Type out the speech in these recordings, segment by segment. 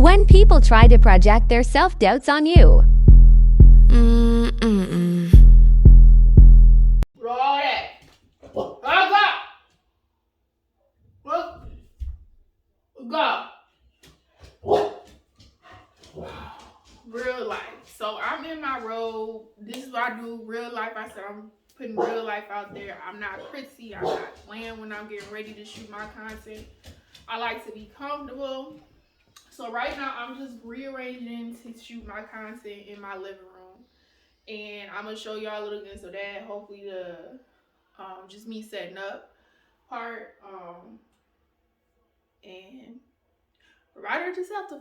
When people try to project their self-doubts on you. Roll that. Go. Go. Real life. So I'm in my role. This is what I do. Real life. I said I'm putting real life out there. I'm not prissy. I'm not playing when I'm getting ready to shoot my content. I like to be comfortable. So right now I'm just rearranging to shoot my content in my living room. And I'm gonna show y'all a little bit of that. Hopefully the just me setting up part. And right her to self to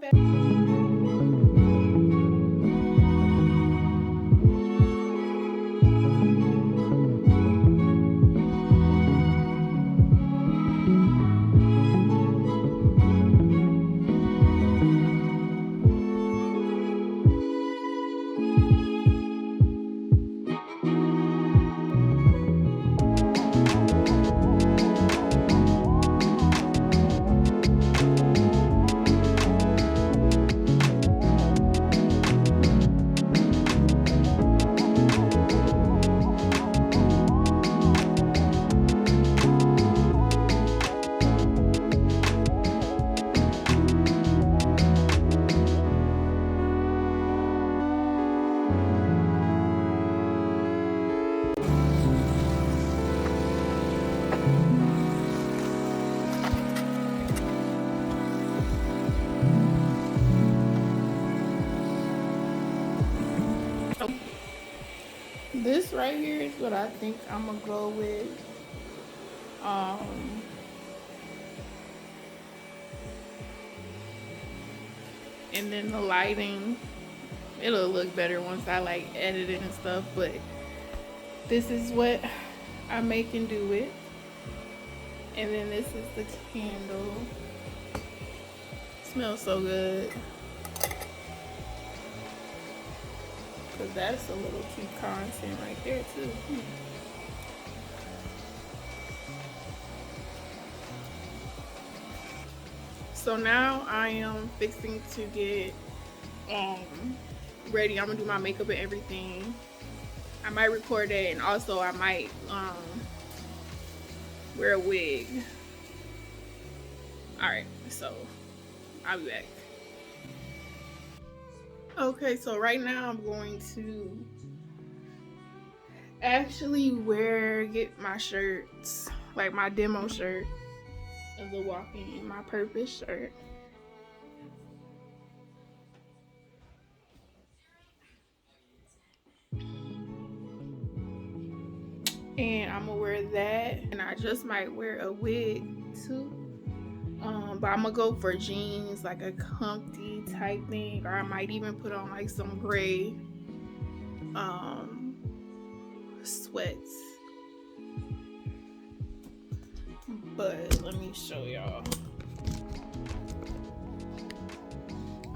this right here is what I think I'm gonna go with. And then the lighting, it'll look better once I like edit it and stuff, but this is what I make and do it. And then this is the candle. Smells so good. Cause that's a little cute content right there too. So now I am fixing to get ready. I'm gonna do my makeup and everything. I might record that, and also I might wear a wig. Alright, so I'll be back. Okay, so right now I'm going to actually get my shirts, like my demo shirt of the walking and my purpose shirt. And I'm gonna wear that, and I just might wear a wig too. But I'm gonna go for jeans, like a comfy type thing, or I might even put on like some gray sweats. But let me show y'all.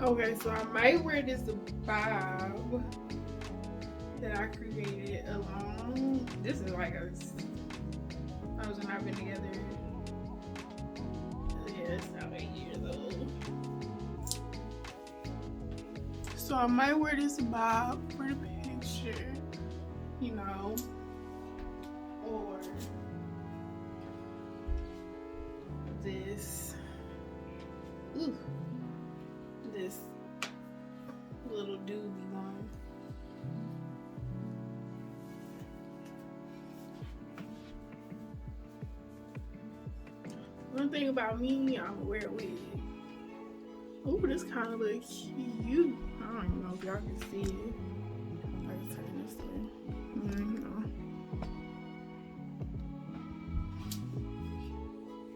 Okay, so I might wear this bob that I created alone. This is like I was when I've been together. Yeah, it's now 8 years old. So I might wear this bob for the picture, you know, or this little doobie one. One thing about me, I'm gonna wear a wig. Ooh, this kind of look cute. I don't even know if y'all can see it. I can turn this way.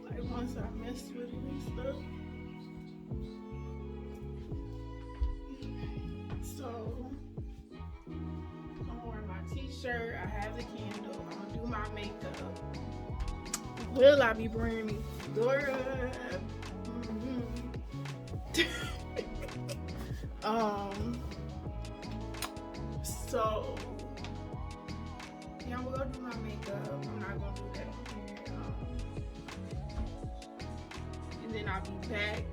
Like once I mess with it and stuff. So I'm gonna wear my t-shirt. I have the candle. I'm gonna do my makeup. Will I be bringing me Dora? So yeah, I'm gonna go do my makeup. I'm not gonna do that on here. And then I'll be back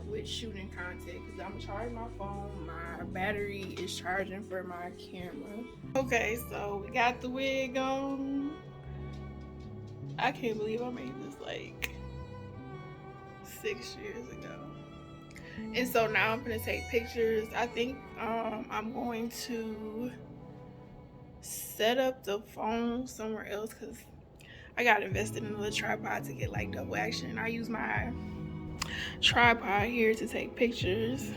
with with shooting content because I'm charging my phone. My battery is charging for my camera. Okay, so we got the wig on. I can't believe I made this like 6 years ago. And so now I'm gonna take pictures. I think I'm going to set up the phone somewhere else because I got invested in another tripod to get like double action. I use my tripod here to take pictures.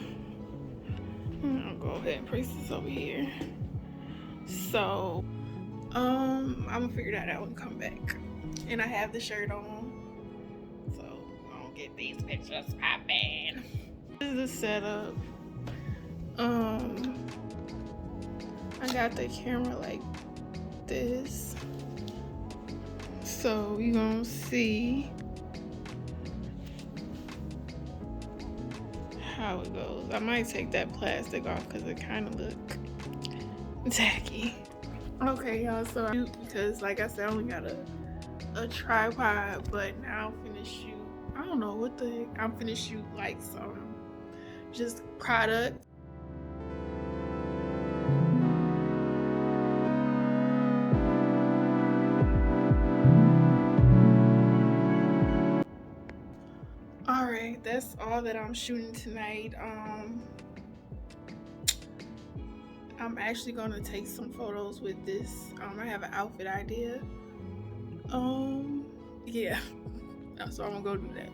I'll go ahead and place this over here. So I'm gonna figure that out and come back. And I have the shirt on, so I don't get these pictures popping. This is the setup. I got the camera like this, so you gonna see how it goes. I might take that plastic off because it kind of look tacky. Okay, y'all, so because like I said, I only got a tripod, but now I'm finna shoot, I don't know what the heck, I'm finna shoot like some just product. Alright, that's all that I'm shooting tonight. I'm actually gonna take some photos with this. I have an outfit idea. Yeah. So I'm gonna go do that.